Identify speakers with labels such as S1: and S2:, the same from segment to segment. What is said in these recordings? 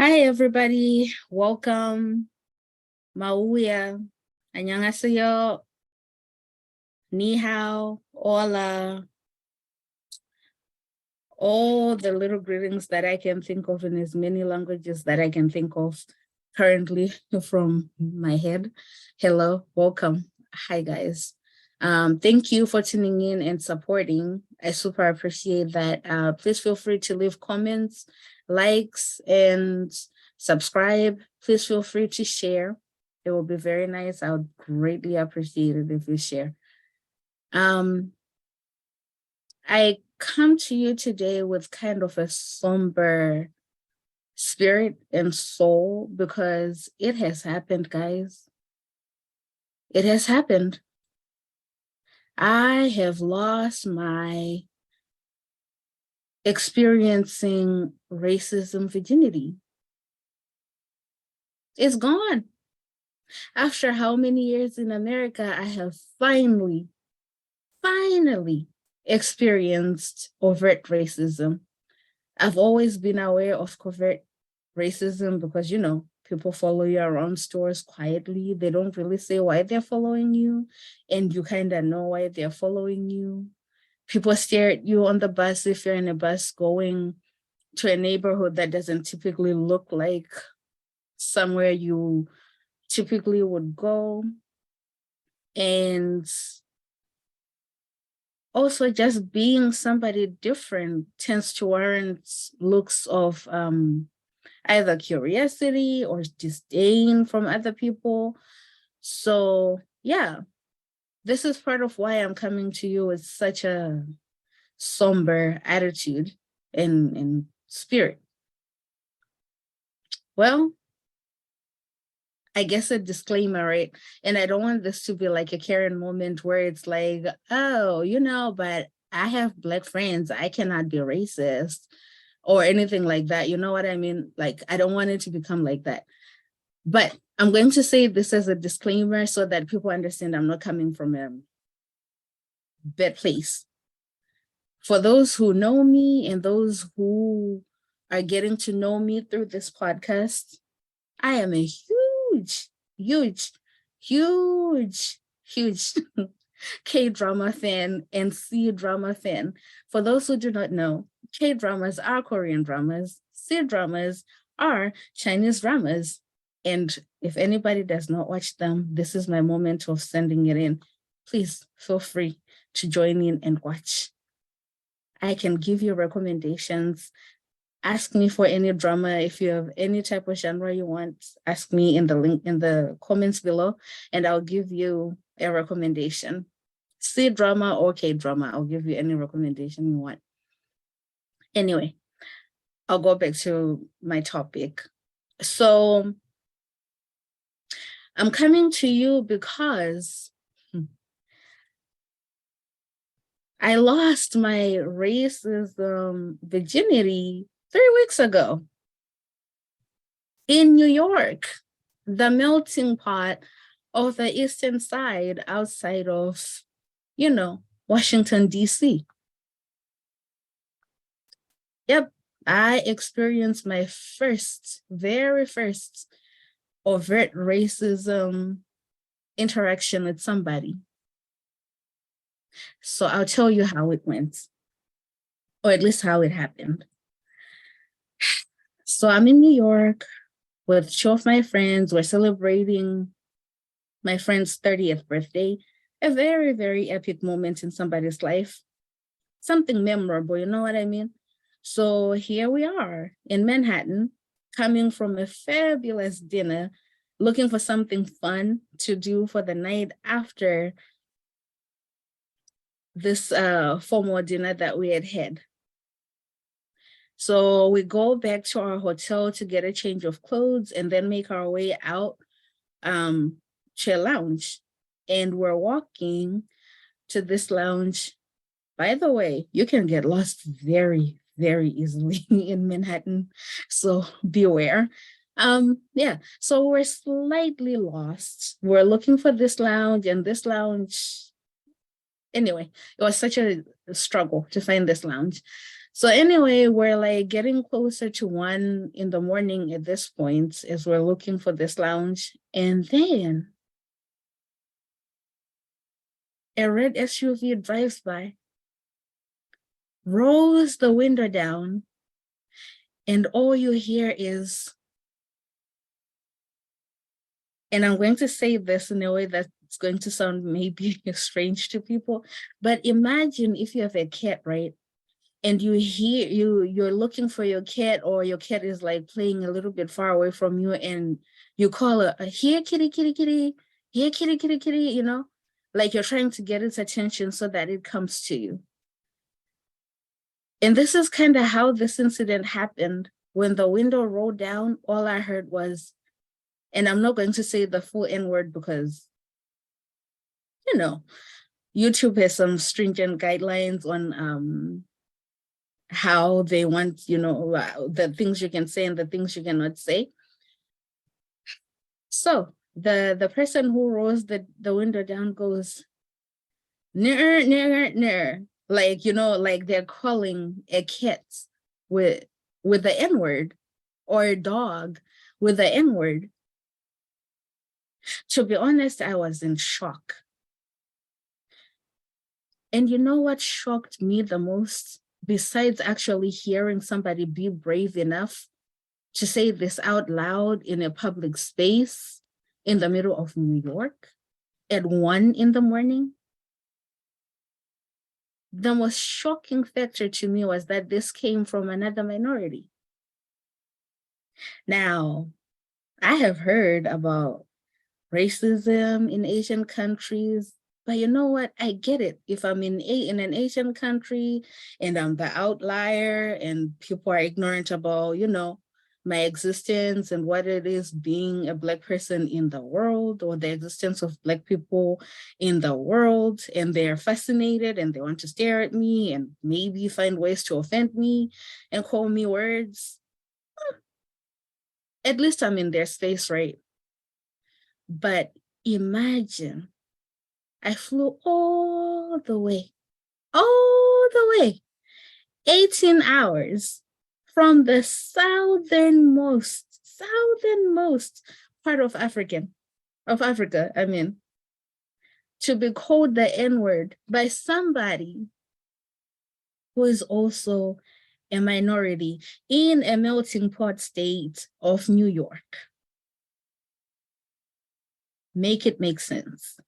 S1: Hi, everybody. Welcome. Mauya. Annyeonghaseyo. Ni hao. Hola. All the little greetings that I can think of in as many languages that I can think of currently from my head. Hello. Welcome. Hi, guys. Thank you for tuning in and supporting. I super appreciate that. Please feel free to leave comments, likes, and subscribe. Please feel free to share. It will be very nice. I would greatly appreciate it if you share. I come to you today with kind of a somber spirit and soul because it has happened, guys. It has happened. I have lost my experiencing racism virginity. It's gone. After how many years in America, I have finally experienced overt racism. I've always been aware of covert racism because, people follow you around stores quietly. They don't really say why they're following you, and you kind of know why they're following you. People stare at you on the bus if you're in a bus going to a neighborhood that doesn't typically look like somewhere you typically would go. And also just being somebody different tends to warrant looks of either curiosity or disdain from other people. So yeah, this is part of why I'm coming to you with such a somber attitude and spirit. Well, I guess a disclaimer, right? And I don't want this to be like a Karen moment where it's like, oh, but I have Black friends. I cannot be racist or anything like that. You know what I mean? Like, I don't want it to become like that. But I'm going to say this as a disclaimer so that people understand I'm not coming from a bad place. For those who know me and those who are getting to know me through this podcast, I am a huge K-drama fan and C-drama fan. For those who do not know, K-dramas are Korean dramas, C-dramas are Chinese dramas. And if anybody does not watch them, this is my moment of sending it in. Please feel free to join in and watch. I can give you recommendations. Ask me for any drama. If you have any type of genre you want, ask me in the link in the comments below, and I'll give you a recommendation. C drama or K drama, I'll give you any recommendation you want. Anyway, I'll go back to my topic. So I'm coming to you because I lost my racism virginity 3 weeks ago in New York, the melting pot of the Eastern Side outside of, Washington, D.C. Yep, I experienced my very first overt racism interaction with somebody. So I'll tell you how it went, or at least how it happened. So I'm in New York with 2 of my friends. We're celebrating my friend's 30th birthday, a very, very epic moment in somebody's life, something memorable, you know what I mean? So here we are in Manhattan, coming from a fabulous dinner, looking for something fun to do for the night after this formal dinner that we had had. So we go back to our hotel to get a change of clothes and then make our way out to a lounge. And we're walking to this lounge. By the way, you can get lost very, very easily in Manhattan, so beware. So we're slightly lost. We're looking for this lounge, and this lounge, anyway, it was such a struggle to find this lounge. So anyway, we're like getting closer to 1 in the morning at this point as we're looking for this lounge. And then a red SUV drives by, rolls the window down, and all you hear is, and I'm going to say this in a way that's going to sound maybe strange to people, but imagine if you have a cat, right? And you're looking for your cat, or your cat is like playing a little bit far away from you, and you call her, here kitty kitty kitty, here kitty kitty kitty, like you're trying to get its attention so that it comes to you. And this is kind of how this incident happened. When the window rolled down, all I heard was, and I'm not going to say the full N word because YouTube has some stringent guidelines on how they want, the things you can say and the things you cannot say. So the person who rolls the window down goes, near, near, near. Like, like they're calling a cat with the N-word, or a dog with the N-word. To be honest, I was in shock. And you know what shocked me the most? Besides actually hearing somebody be brave enough to say this out loud in a public space in the middle of New York at 1 in the morning, the most shocking factor to me was that this came from another minority. Now, I have heard about racism in Asian countries, but you know what? I get it. If I'm in an Asian country and I'm the outlier and people are ignorant about, my existence and what it is being a Black person in the world, or the existence of Black people in the world, and they're fascinated and they want to stare at me and maybe find ways to offend me and call me words, at least I'm in their space, right? But imagine I flew all the way, 18 hours from the southernmost part of Africa, to be called the N-word by somebody who is also a minority in a melting pot state of New York. Make it make sense.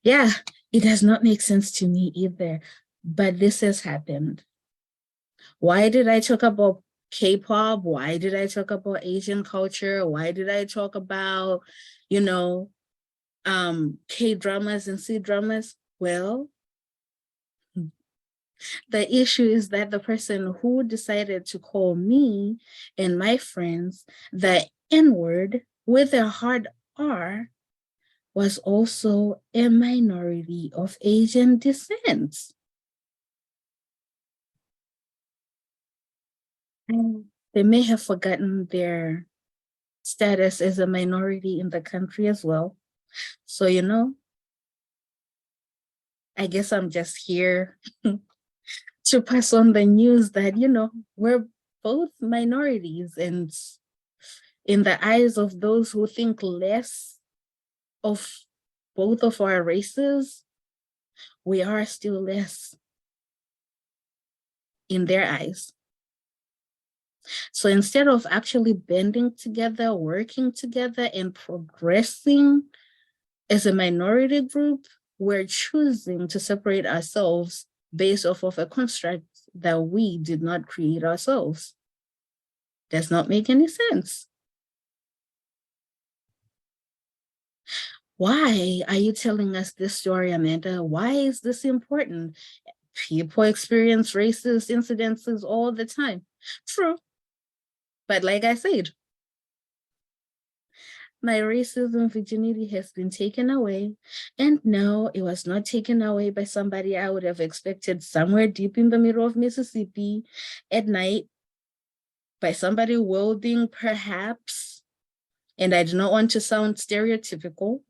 S1: Yeah, it does not make sense to me either, but this has happened. Why did I talk about K-pop? Why did I talk about Asian culture? Why did I talk about, K-dramas and C-dramas? Well, the issue is that the person who decided to call me and my friends the N-word with a hard R was also a minority of Asian descent. And they may have forgotten their status as a minority in the country as well. So, I guess I'm just here to pass on the news that, we're both minorities, and in the eyes of those who think less of both of our races, we are still less in their eyes. So instead of actually banding together, working together, and progressing as a minority group, we're choosing to separate ourselves based off of a construct that we did not create ourselves. Does not make any sense. Why are you telling us this story, Amanda? Why is this important? People experience racist incidences all the time. True. But like I said, my racism virginity has been taken away. And no, it was not taken away by somebody I would have expected somewhere deep in the middle of Mississippi at night, by somebody welding perhaps. And I do not want to sound stereotypical,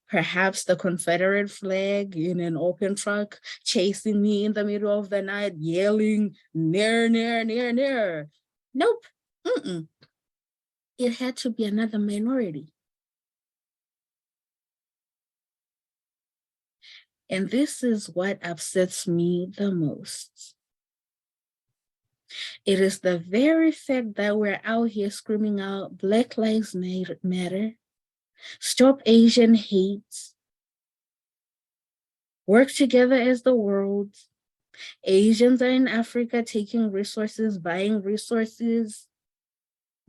S1: Perhaps the Confederate flag in an open truck chasing me in the middle of the night, yelling, near, near, near, near. Nope. Mm-mm. It had to be another minority. And this is what upsets me the most. It is the very fact that we're out here screaming out Black Lives Matter, stop Asian hate, work together as the world. Asians are in Africa taking resources, buying resources,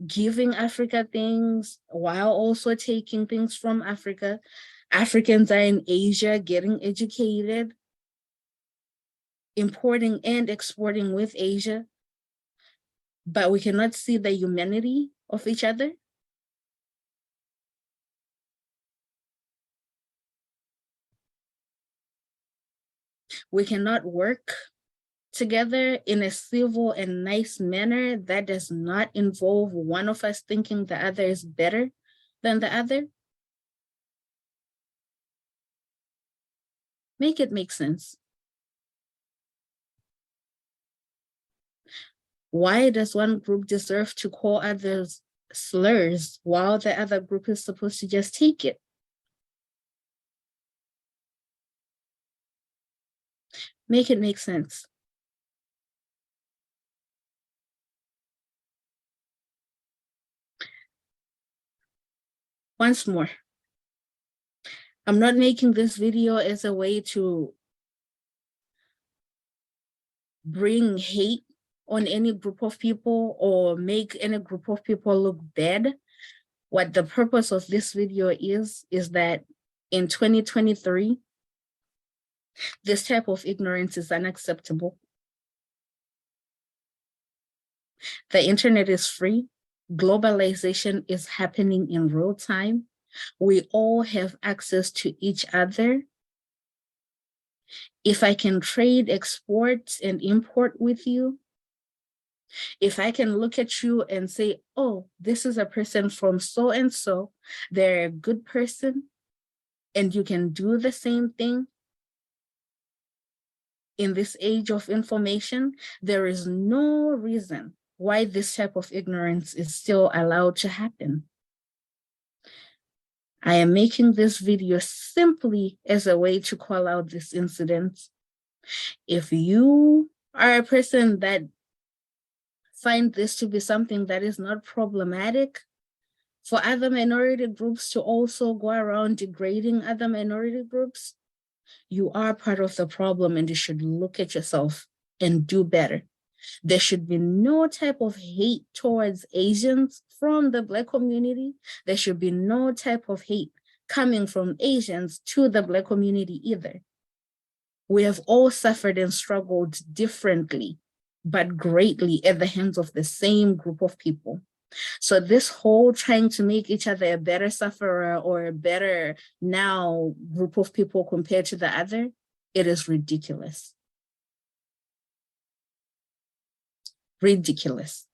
S1: giving Africa things while also taking things from Africa. Africans are in Asia getting educated, importing and exporting with Asia, but we cannot see the humanity of each other. We cannot work together in a civil and nice manner that does not involve one of us thinking the other is better than the other. Make it make sense. Why does one group deserve to call others slurs while the other group is supposed to just take it? Make it make sense. Once more, I'm not making this video as a way to bring hate on any group of people or make any group of people look bad. What the purpose of this video is that in 2023, this type of ignorance is unacceptable. The internet is free. Globalization is happening in real time. We all have access to each other. If I can trade, export, and import with you, if I can look at you and say, oh, this is a person from so and so, they're a good person, and you can do the same thing in this age of information, there is no reason why this type of ignorance is still allowed to happen. I am making this video simply as a way to call out this incident. If you are a person that find this to be something that is not problematic, for other minority groups to also go around degrading other minority groups, you are part of the problem and you should look at yourself and do better. There should be no type of hate towards Asians from the Black community. There should be no type of hate coming from Asians to the Black community either. We have all suffered and struggled differently, but greatly at the hands of the same group of people. So this whole trying to make each other a better sufferer or a better now group of people compared to the other, it is ridiculous. Ridiculous.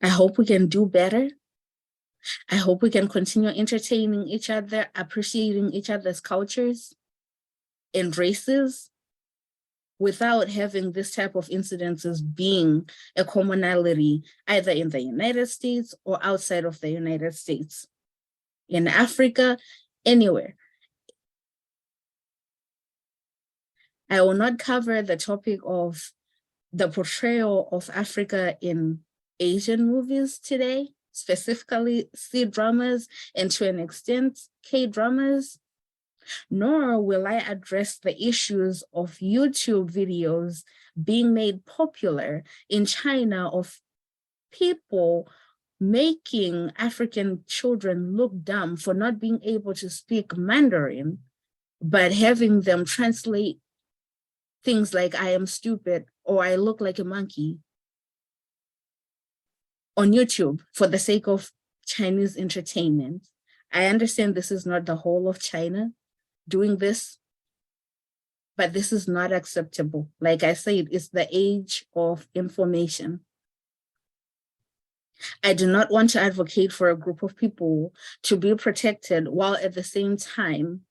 S1: I hope we can do better. I hope we can continue entertaining each other, appreciating each other's cultures and races without having this type of incidences being a commonality either in the United States or outside of the United States, in Africa, anywhere. I will not cover the topic of the portrayal of Africa in Asian movies today, specifically C-dramas and to an extent K-dramas, nor will I address the issues of YouTube videos being made popular in China of people making African children look dumb for not being able to speak Mandarin, but having them translate things like I am stupid or I look like a monkey on YouTube for the sake of Chinese entertainment. I understand this is not the whole of China doing this, but this is not acceptable. Like I said, it's the age of information. I do not want to advocate for a group of people to be protected while at the same time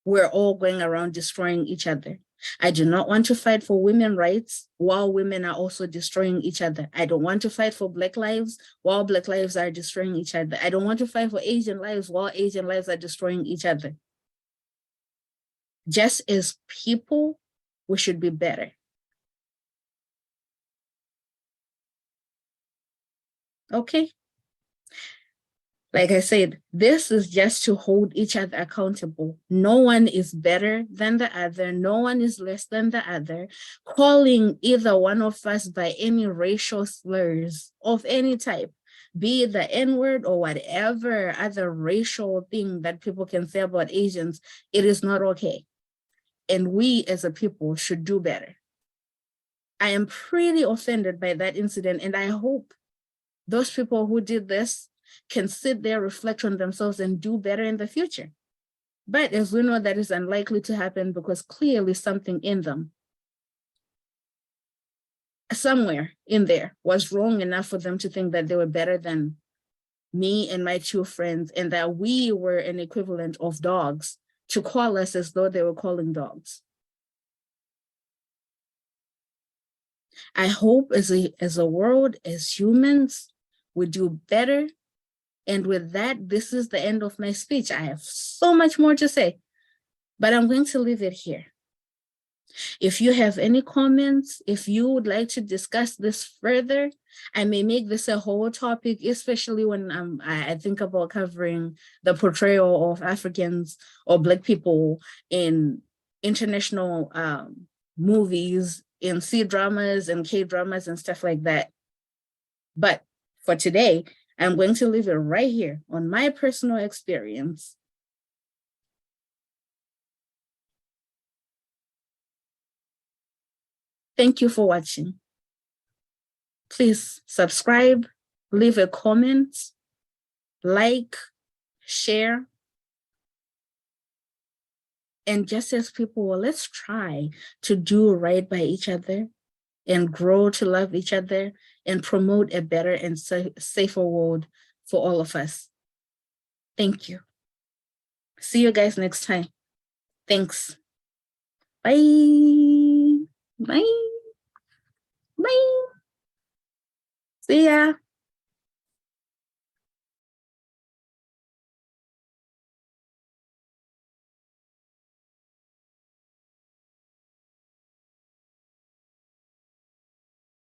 S1: we're all going around destroying each other. I do not want to fight for women's rights while women are also destroying each other. I don't want to fight for Black lives while Black lives are destroying each other. I don't want to fight for Asian lives while Asian lives are destroying each other. Just as people, we should be better. Okay? Like I said, this is just to hold each other accountable. No one is better than the other. No one is less than the other. Calling either one of us by any racial slurs of any type, be it the N-word or whatever other racial thing that people can say about Asians, it is not okay. And we as a people should do better. I am pretty offended by that incident, and I hope those people who did this can sit there, reflect on themselves, and do better in the future. But as we know, that is unlikely to happen because clearly something in them, somewhere in there, was wrong enough for them to think that they were better than me and my two friends, and that we were an equivalent of dogs, to call us as though they were calling dogs. I hope as a world, as humans, we do better. And with that, this is the end of my speech. I have so much more to say, but I'm going to leave it here. If you have any comments, if you would like to discuss this further, I may make this a whole topic, especially when I think about covering the portrayal of Africans or Black people in international movies, in C-dramas and K-dramas and stuff like that. But for today, I'm going to leave it right here on my personal experience. Thank you for watching. Please subscribe, leave a comment, like, share. And just as people, well, let's try to do right by each other and grow to love each other and promote a better and safer world for all of us. Thank you. See you guys next time. Thanks. Bye. Bye. Bye. See ya.